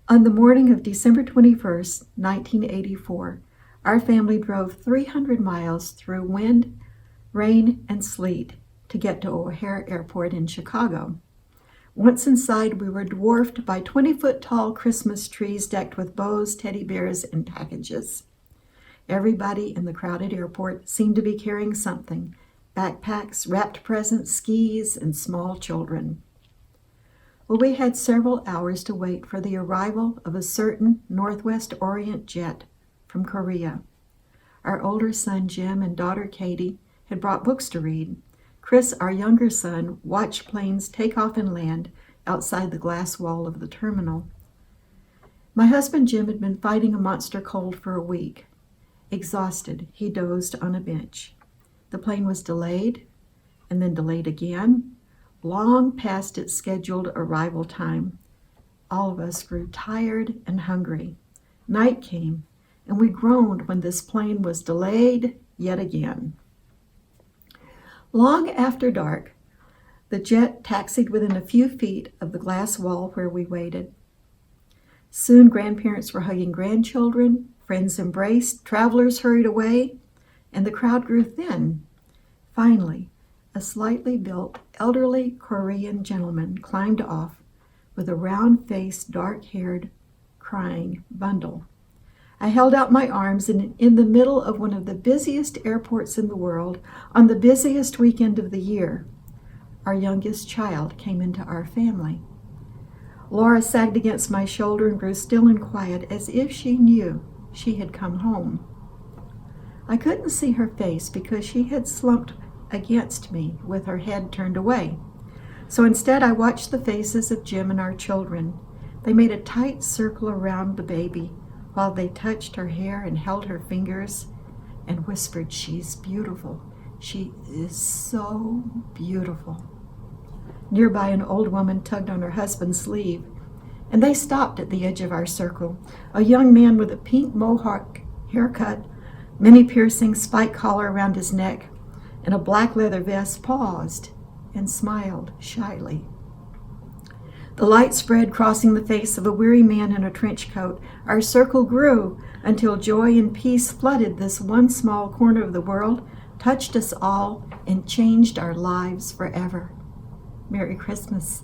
On the morning of December 21st, 1984, our family drove 300 miles through wind, rain, and sleet to get to O'Hare Airport in Chicago. Once inside, we were dwarfed by 20-foot-tall Christmas trees decked with bows, teddy bears, and packages. Everybody in the crowded airport seemed to be carrying something: backpacks, wrapped presents, skis, and small children. Well, we had several hours to wait for the arrival of a certain Northwest Orient jet from Korea. Our older son Jim and daughter Katie had brought books to read. Chris, our younger son, watched planes take off and land outside the glass wall of the terminal. My husband Jim had been fighting a monster cold for a week. Exhausted, he dozed on a bench. The plane was delayed, and then delayed again, long past its scheduled arrival time. All of us grew tired and hungry. Night came, and we groaned when this plane was delayed yet again. Long after dark, the jet taxied within a few feet of the glass wall where we waited. Soon grandparents were hugging grandchildren, friends embraced, travelers hurried away, and the crowd grew thin. Finally, a slightly built, elderly Korean gentleman climbed off with a round-faced, dark-haired, crying bundle. I held out my arms, and in the middle of one of the busiest airports in the world, on the busiest weekend of the year, our youngest child came into our family. Laura sagged against my shoulder and grew still and quiet, as if she knew she had come home. I couldn't see her face because she had slumped against me with her head turned away. So instead, I watched the faces of Jim and our children. They made a tight circle around the baby while they touched her hair and held her fingers and whispered, "She's beautiful. She is so beautiful." Nearby, an old woman tugged on her husband's sleeve, and they stopped at the edge of our circle. A young man with a pink mohawk haircut, many piercing spike collar around his neck, and a black leather vest paused and smiled shyly. The light spread, crossing the face of a weary man in a trench coat. Our circle grew until joy and peace flooded this one small corner of the world, touched us all, and changed our lives forever. Merry Christmas.